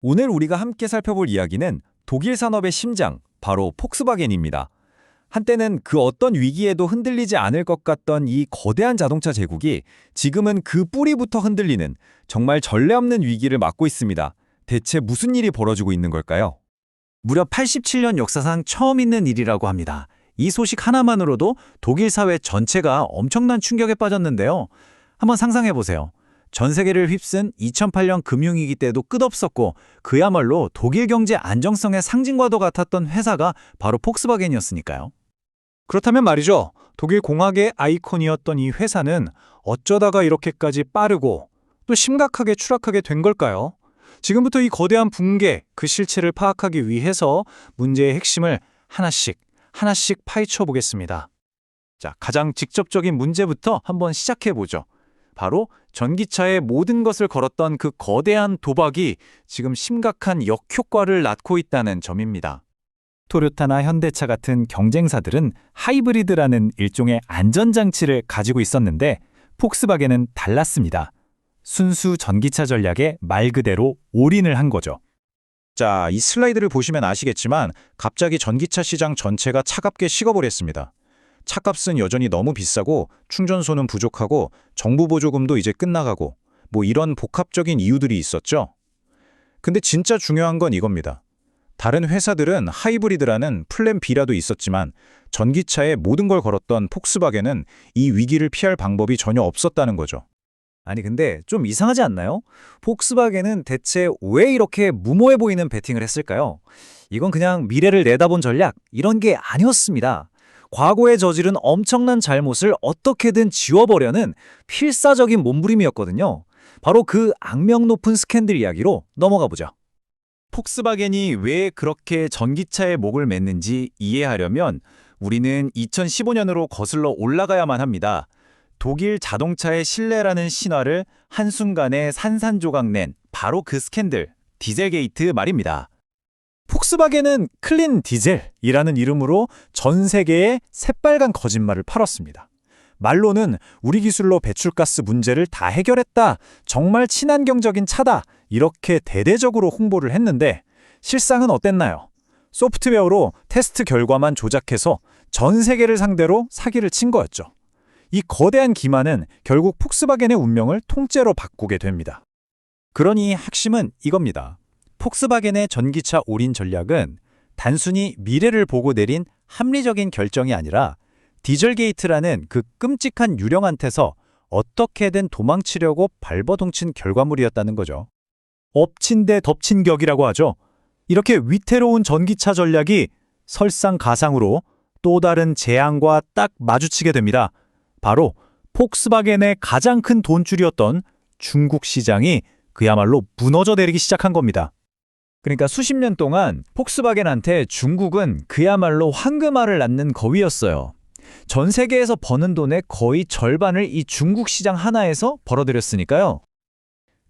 오늘 우리가 함께 살펴볼 이야기는 독일 산업의 심장, 바로 폭스바겐입니다. 한때는 그 어떤 위기에도 흔들리지 않을 것 같던 이 거대한 자동차 제국이 지금은 그 뿌리부터 흔들리는 정말 전례 없는 위기를 맞고 있습니다. 대체 무슨 일이 벌어지고 있는 걸까요? 무려 87년 역사상 처음 있는 일이라고 합니다. 이 소식 하나만으로도 독일 사회 전체가 엄청난 충격에 빠졌는데요. 한번 상상해 보세요. 전 세계를 휩쓴 2008년 금융위기 때도 끝없었고 그야말로 독일 경제 안정성의 상징과도 같았던 회사가 바로 폭스바겐이었으니까요. 그렇다면 말이죠. 독일 공학의 아이콘이었던 이 회사는 어쩌다가 이렇게까지 빠르고 또 심각하게 추락하게 된 걸까요? 지금부터 이 거대한 붕괴, 그 실체를 파악하기 위해서 문제의 핵심을 하나씩 파헤쳐 보겠습니다. 자, 가장 직접적인 문제부터 한번 시작해 보죠. 바로 전기차에 모든 것을 걸었던 그 거대한 도박이 지금 심각한 역효과를 낳고 있다는 점입니다. 토요타나 현대차 같은 경쟁사들은 하이브리드라는 일종의 안전장치를 가지고 있었는데 폭스바겐은 달랐습니다. 순수 전기차 전략에 말 그대로 올인을 한 거죠. 자, 이 슬라이드를 보시면 아시겠지만 갑자기 전기차 시장 전체가 차갑게 식어버렸습니다. 차값은 여전히 너무 비싸고 충전소는 부족하고 정부 보조금도 이제 끝나가고 뭐 이런 복합적인 이유들이 있었죠. 근데 진짜 중요한 건 이겁니다. 다른 회사들은 하이브리드라는 플랜 B라도 있었지만 전기차에 모든 걸 걸었던 폭스바겐은 이 위기를 피할 방법이 전혀 없었다는 거죠. 아니 근데 좀 이상하지 않나요? 폭스바겐은 대체 왜 이렇게 무모해 보이는 베팅을 했을까요? 이건 그냥 미래를 내다본 전략 이런 게 아니었습니다. 과거에 저지른 엄청난 잘못을 어떻게든 지워버려는 필사적인 몸부림이었거든요. 바로 그 악명 높은 스캔들 이야기로 넘어가 보죠. 폭스바겐이 왜 그렇게 전기차에 목을 맸는지 이해하려면 우리는 2015년으로 거슬러 올라가야만 합니다. 독일 자동차의 신뢰라는 신화를 한순간에 산산조각 낸 바로 그 스캔들, 디젤게이트 말입니다. 폭스바겐은 클린 디젤이라는 이름으로 전 세계에 새빨간 거짓말을 팔았습니다. 말로는 우리 기술로 배출가스 문제를 다 해결했다, 정말 친환경적인 차다, 이렇게 대대적으로 홍보를 했는데 실상은 어땠나요? 소프트웨어로 테스트 결과만 조작해서 전 세계를 상대로 사기를 친 거였죠. 이 거대한 기만은 결국 폭스바겐의 운명을 통째로 바꾸게 됩니다. 그러니 핵심은 이겁니다. 폭스바겐의 전기차 올인 전략은 단순히 미래를 보고 내린 합리적인 결정이 아니라 디젤게이트라는 그 끔찍한 유령한테서 어떻게든 도망치려고 발버둥친 결과물이었다는 거죠. 엎친 데 덮친 격이라고 하죠. 이렇게 위태로운 전기차 전략이 설상가상으로 또 다른 재앙과 딱 마주치게 됩니다. 바로 폭스바겐의 가장 큰 돈줄이었던 중국 시장이 그야말로 무너져 내리기 시작한 겁니다. 그러니까 수십 년 동안 폭스바겐한테 중국은 그야말로 황금알을 낳는 거위였어요. 전 세계에서 버는 돈의 거의 절반을 이 중국 시장 하나에서 벌어들였으니까요.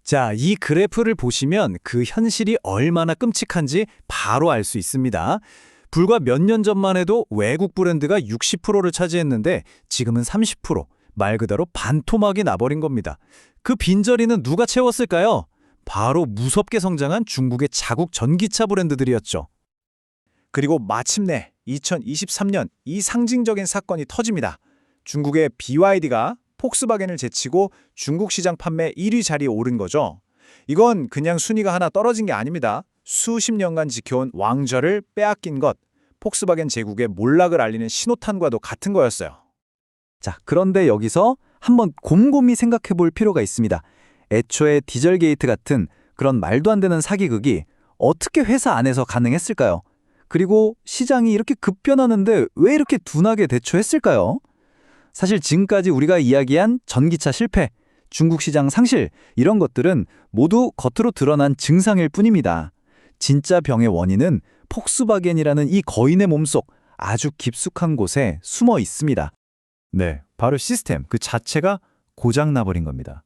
자, 이 그래프를 보시면 그 현실이 얼마나 끔찍한지 바로 알 수 있습니다. 불과 몇 년 전만 해도 외국 브랜드가 60%를 차지했는데 지금은 30%, 말 그대로 반토막이 나버린 겁니다. 그 빈자리는 누가 채웠을까요? 바로 무섭게 성장한 중국의 자국 전기차 브랜드들이었죠. 그리고 마침내 2023년 이 상징적인 사건이 터집니다. 중국의 BYD가 폭스바겐을 제치고 중국 시장 판매 1위 자리에 오른 거죠. 이건 그냥 순위가 하나 떨어진 게 아닙니다. 수십 년간 지켜온 왕좌를 빼앗긴 것, 폭스바겐 제국의 몰락을 알리는 신호탄과도 같은 거였어요. 자, 그런데 여기서 한번 곰곰이 생각해 볼 필요가 있습니다. 애초에 디젤게이트 같은 그런 말도 안 되는 사기극이 어떻게 회사 안에서 가능했을까요? 그리고 시장이 이렇게 급변하는데 왜 이렇게 둔하게 대처했을까요? 사실 지금까지 우리가 이야기한 전기차 실패, 중국 시장 상실 이런 것들은 모두 겉으로 드러난 증상일 뿐입니다. 진짜 병의 원인은 폭스바겐이라는 이 거인의 몸속 아주 깊숙한 곳에 숨어 있습니다. 네, 바로 시스템 그 자체가 고장나버린 겁니다.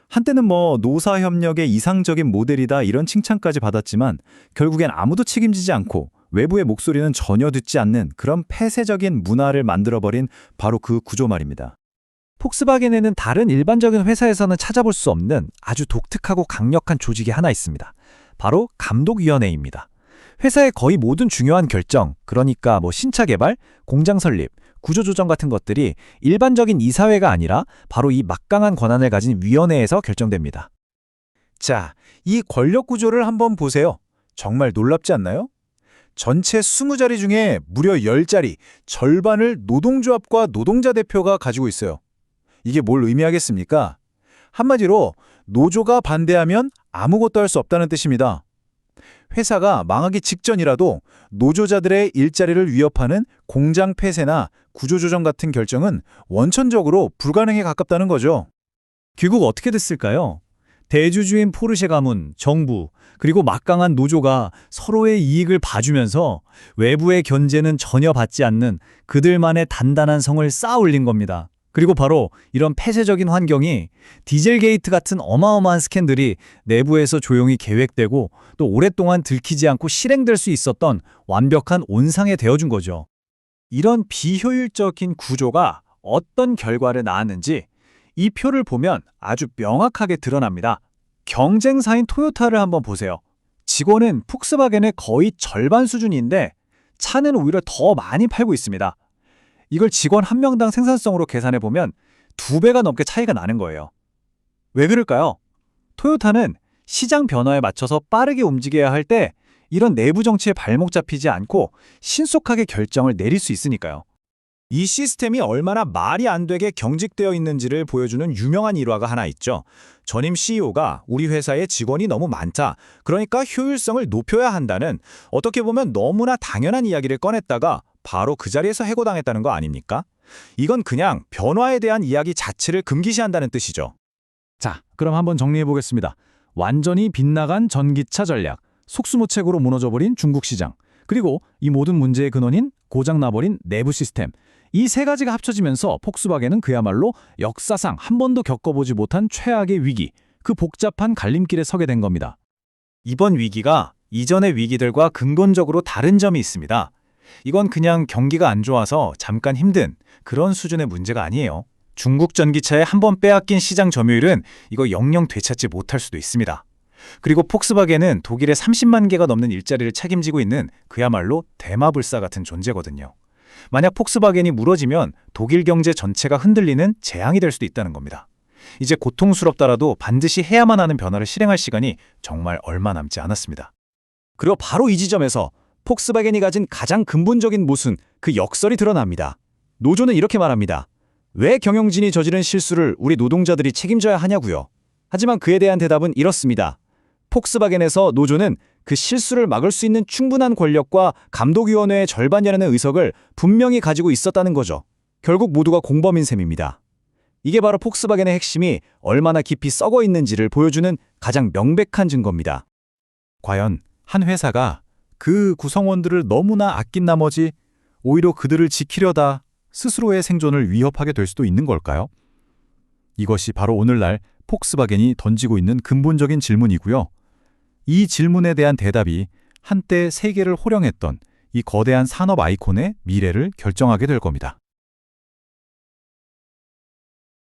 한때는 노사협력의 이상적인 모델이다 이런 칭찬까지 받았지만 결국엔 아무도 책임지지 않고 외부의 목소리는 전혀 듣지 않는 그런 폐쇄적인 문화를 만들어버린 바로 그 구조 말입니다. 폭스바겐에는 다른 일반적인 회사에서는 찾아볼 수 없는 아주 독특하고 강력한 조직이 하나 있습니다. 바로 감독위원회입니다. 회사의 거의 모든 중요한 결정, 그러니까 신차 개발, 공장 설립, 구조조정 같은 것들이 일반적인 이사회가 아니라 바로 이 막강한 권한을 가진 위원회에서 결정됩니다. 자, 이 권력 구조를 한번 보세요. 정말 놀랍지 않나요? 전체 20자리 중에 무려 10자리, 절반을 노동조합과 노동자 대표가 가지고 있어요. 이게 뭘 의미하겠습니까? 한마디로 노조가 반대하면 아무것도 할 수 없다는 뜻입니다. 회사가 망하기 직전이라도 노조자들의 일자리를 위협하는 공장 폐쇄나 구조조정 같은 결정은 원천적으로 불가능에 가깝다는 거죠. 결국 어떻게 됐을까요? 대주주인 포르쉐 가문, 정부, 그리고 막강한 노조가 서로의 이익을 봐주면서 외부의 견제는 전혀 받지 않는 그들만의 단단한 성을 쌓아 올린 겁니다. 그리고 바로 이런 폐쇄적인 환경이 디젤 게이트 같은 어마어마한 스캔들이 내부에서 조용히 계획되고 또 오랫동안 들키지 않고 실행될 수 있었던 완벽한 온상이 되어준 거죠. 이런 비효율적인 구조가 어떤 결과를 낳았는지 이 표를 보면 아주 명확하게 드러납니다. 경쟁사인 토요타를 한번 보세요. 직원은 폭스바겐의 거의 절반 수준인데 차는 오히려 더 많이 팔고 있습니다. 이걸 직원 한 명당 생산성으로 계산해 보면 2배가 넘게 차이가 나는 거예요. 왜 그럴까요? 토요타는 시장 변화에 맞춰서 빠르게 움직여야 할 때 이런 내부 정치에 발목 잡히지 않고 신속하게 결정을 내릴 수 있으니까요. 이 시스템이 얼마나 말이 안 되게 경직되어 있는지를 보여주는 유명한 일화가 하나 있죠. 전임 CEO가 우리 회사에 직원이 너무 많다, 그러니까 효율성을 높여야 한다는 어떻게 보면 너무나 당연한 이야기를 꺼냈다가 바로 그 자리에서 해고당했다는 거 아닙니까? 이건 그냥 변화에 대한 이야기 자체를 금기시한다는 뜻이죠. 자, 그럼 한번 정리해 보겠습니다. 완전히 빗나간 전기차 전략, 속수무책으로 무너져버린 중국 시장, 그리고 이 모든 문제의 근원인 고장나버린 내부 시스템. 이 세 가지가 합쳐지면서 폭스바겐은 그야말로 역사상 한 번도 겪어보지 못한 최악의 위기, 그 복잡한 갈림길에 서게 된 겁니다. 이번 위기가 이전의 위기들과 근본적으로 다른 점이 있습니다. 이건 그냥 경기가 안 좋아서 잠깐 힘든 그런 수준의 문제가 아니에요. 중국 전기차에 한 번 빼앗긴 시장 점유율은 이거 영영 되찾지 못할 수도 있습니다. 그리고 폭스바겐은 독일의 30만 개가 넘는 일자리를 책임지고 있는 그야말로 대마불사 같은 존재거든요. 만약 폭스바겐이 무너지면 독일 경제 전체가 흔들리는 재앙이 될 수도 있다는 겁니다. 이제 고통스럽더라도 반드시 해야만 하는 변화를 실행할 시간이 정말 얼마 남지 않았습니다. 그리고 바로 이 지점에서 폭스바겐이 가진 가장 근본적인 모순, 그 역설이 드러납니다. 노조는 이렇게 말합니다. 왜 경영진이 저지른 실수를 우리 노동자들이 책임져야 하냐고요. 하지만 그에 대한 대답은 이렇습니다. 폭스바겐에서 노조는 그 실수를 막을 수 있는 충분한 권력과 감독위원회의 절반이라는 의석을 분명히 가지고 있었다는 거죠. 결국 모두가 공범인 셈입니다. 이게 바로 폭스바겐의 핵심이 얼마나 깊이 썩어 있는지를 보여주는 가장 명백한 증거입니다. 과연 한 회사가 그 구성원들을 너무나 아낀 나머지 오히려 그들을 지키려다 스스로의 생존을 위협하게 될 수도 있는 걸까요? 이것이 바로 오늘날 폭스바겐이 던지고 있는 근본적인 질문이고요. 이 질문에 대한 대답이 한때 세계를 호령했던 이 거대한 산업 아이콘의 미래를 결정하게 될 겁니다.